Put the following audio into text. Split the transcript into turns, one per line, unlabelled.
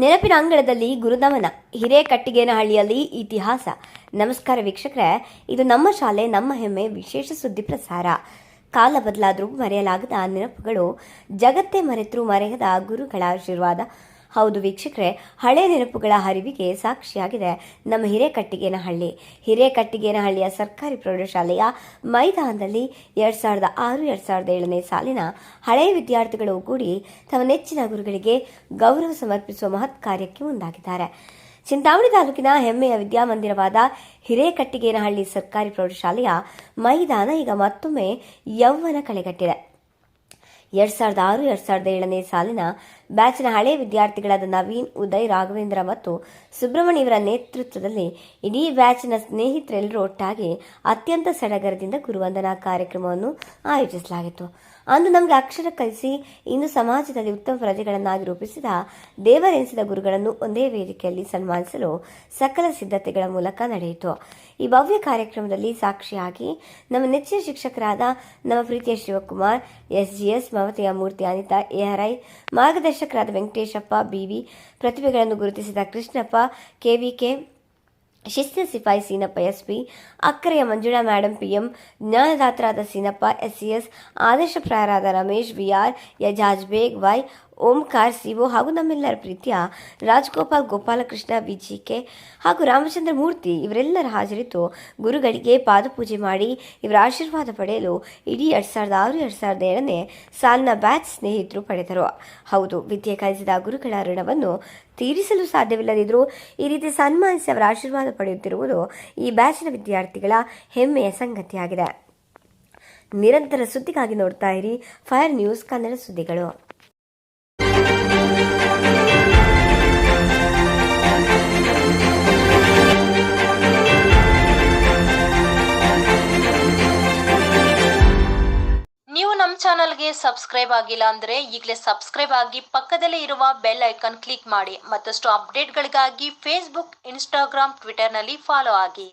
ನೆನಪಿನ ಅಂಗಳದಲ್ಲಿ ಗುರುನಮನ ಹಿರೇಕಟ್ಟಿಗೇನಹಳ್ಳಿಯಲ್ಲಿ ಇತಿಹಾಸ. ನಮಸ್ಕಾರ ವೀಕ್ಷಕರೇ, ಇದು ನಮ್ಮ ಶಾಲೆ ನಮ್ಮ ಹೆಮ್ಮೆ ವಿಶೇಷ ಸುದ್ದಿ ಪ್ರಸಾರ. ಕಾಲ ಬದಲಾದರೂ ಮರೆಯಲಾಗದ ನೆನಪುಗಳು, ಜಗತ್ತೇ ಮರೆತರೂ ಮರೆಯದ ಗುರುಗಳ ಆಶೀರ್ವಾದ. ಹೌದು ವೀಕ್ಷಕರೇ, ಹಳೆ ನೆನಪುಗಳ ಹರಿವಿಗೆ ಸಾಕ್ಷಿಯಾಗಿದೆ ನಮ್ಮ ಹಿರೇಕಟ್ಟಿಗೇನಹಳ್ಳಿಯ ಸರ್ಕಾರಿ ಪ್ರೌಢಶಾಲೆಯ ಮೈದಾನದಲ್ಲಿ 2006-2007ನೇ ಸಾಲಿನ ಹಳೆಯ ವಿದ್ಯಾರ್ಥಿಗಳು ಒಗ್ಗೂಡಿ ತಮ್ಮ ನೆಚ್ಚಿನ ಗುರುಗಳಿಗೆ ಗೌರವ ಸಮರ್ಪಿಸುವ ಮಹತ್ ಕಾರ್ಯಕ್ಕೆ ಮುಂದಾಗಿದ್ದಾರೆ. ಚಿಂತಾಮಣಿ ತಾಲೂಕಿನ ಹೆಮ್ಮೆಯ ವಿದ್ಯಾಮಂದಿರವಾದ ಹಿರೇಕಟ್ಟಿಗೇನಹಳ್ಳಿ ಸರ್ಕಾರಿ ಪ್ರೌಢಶಾಲೆಯ ಮೈದಾನ ಈಗ ಮತ್ತೊಮ್ಮೆ ಯೌವನ ಕಳೆಗಟ್ಟಿದೆ. 2006-2007ನೇ ಸಾಲಿನ ಬ್ಯಾಚ್ನ ಹಳೆಯ ವಿದ್ಯಾರ್ಥಿಗಳಾದ ನವೀನ್, ಉದಯ್, ರಾಘವೇಂದ್ರ ಮತ್ತು ಸುಬ್ರಹ್ಮಣ್ಯ ಇವರ ನೇತೃತ್ವದಲ್ಲಿ ಇಡೀ ಬ್ಯಾಚ್ನ ಸ್ನೇಹಿತರೆಲ್ಲರೂ ಒಟ್ಟಾಗಿ ಅತ್ಯಂತ ಸಡಗರದಿಂದ ಗುರುವಂದನಾ ಕಾರ್ಯಕ್ರಮವನ್ನು ಆಯೋಜಿಸಲಾಗಿತ್ತು. ಅಂದು ನಮಗೆ ಅಕ್ಷರ ಕಲಿಸಿ ಇಂದು ಸಮಾಜದಲ್ಲಿ ಉತ್ತಮ ಪ್ರಜೆಗಳನ್ನಾಗಿ ರೂಪಿಸಿದ ದೇವರೆನಿಸಿದ ಗುರುಗಳನ್ನು ಒಂದೇ ವೇದಿಕೆಯಲ್ಲಿ ಸನ್ಮಾನಿಸಲು ಸಕಲ ಸಿದ್ಧತೆಗಳ ಮೂಲಕ ನಡೆಯಿತು. ಈ ಭವ್ಯ ಕಾರ್ಯಕ್ರಮದಲ್ಲಿ ಸಾಕ್ಷಿಯಾಗಿ ನಮ್ಮ ನೆಚ್ಚಿನ ಶಿಕ್ಷಕರಾದ ನಮ್ಮ ಪ್ರೀತಿಯ ಶಿವಕುಮಾರ್, SGS, ಮಮತೆಯ ಮೂರ್ತಿ ಅನಿತಾ, ARI, ಮಾರ್ಗದರ್ಶಕರಾದ ವೆಂಕಟೇಶಪ್ಪ, BV, ಪ್ರತಿಭೆಗಳನ್ನು ಗುರುತಿಸಿದ ಕೃಷ್ಣಪ್ಪ, KVK, ಶಿಸ್ತಿನ ಸಿಪಾಯಿ ಸೀನಪ್ಪ, SP, ಅಕ್ಕರೆಯ ಮಂಜುಳಾ ಮೇಡಂ, PM, ಜ್ಞಾನದಾತರಾದ ಸೀನಪ್ಪ, SCS, ಆದರ್ಶಪ್ರಾಯರಾದ Ramesh, VR, Yajaz Baig, Y, Omkar, CO ಹಾಗೂ ನಮ್ಮೆಲ್ಲರ ಪ್ರೀತಿಯ ರಾಜಗೋಪಾಲ್, ಗೋಪಾಲಕೃಷ್ಣ, BGK ಹಾಗೂ ರಾಮಚಂದ್ರ ಮೂರ್ತಿ ಇವರೆಲ್ಲರ ಹಾಜರಿದ್ದು ಗುರುಗಳಿಗೆ ಪಾದಪೂಜೆ ಮಾಡಿ ಇವರ ಆಶೀರ್ವಾದ ಪಡೆಯಲು ಇಡೀ 2006-2007ನೇ ಸಾಲಿನ ಬ್ಯಾಚ್ ಸ್ನೇಹಿತರು ಪಡೆದರು. ಹೌದು, ವಿದ್ಯೆ ಕಲಿಸಿದ ಗುರುಗಳ ಋಣವನ್ನು ತೀರಿಸಲು ಸಾಧ್ಯವಿಲ್ಲದಿದ್ದರೂ ಈ ರೀತಿ ಸನ್ಮಾನಿಸಿ ಅವರ ಆಶೀರ್ವಾದ ಪಡೆಯುತ್ತಿರುವುದು ಈ ಬ್ಯಾಚ್ನ ವಿದ್ಯಾರ್ಥಿಗಳ ಹೆಮ್ಮೆಯ ಸಂಗತಿಯಾಗಿದೆ. ನಿರಂತರ ಸುದ್ದಿಗಾಗಿ ನೋಡ್ತಾ ಇರಿ ಫೈರ್ ನ್ಯೂಸ್ ಕನ್ನಡ ಸುದ್ದಿಗಳು.
ನೀವು ನಮ್ಮ ಚಾನಲ್ಗೆ ಸಬ್ಸ್ಕ್ರೈಬ್ ಆಗಿಲ್ಲ ಅಂದ್ರೆ ಈಗಲೇ ಸಬ್ಸ್ಕ್ರೈಬ್ ಆಗಿ ಪಕ್ಕದಲ್ಲೇ ಇರುವ ಬೆಲ್ ಐಕಾನ್ ಕ್ಲಿಕ್ ಮಾಡಿ. ಮತ್ತಷ್ಟು ಅಪ್ಡೇಟ್ಗಳಿಗಾಗಿ ಫೇಸ್ಬುಕ್, ಇನ್ಸ್ಟಾಗ್ರಾಮ್, ಟ್ವಿಟರ್ನಲ್ಲಿ ಫಾಲೋ ಆಗಿ.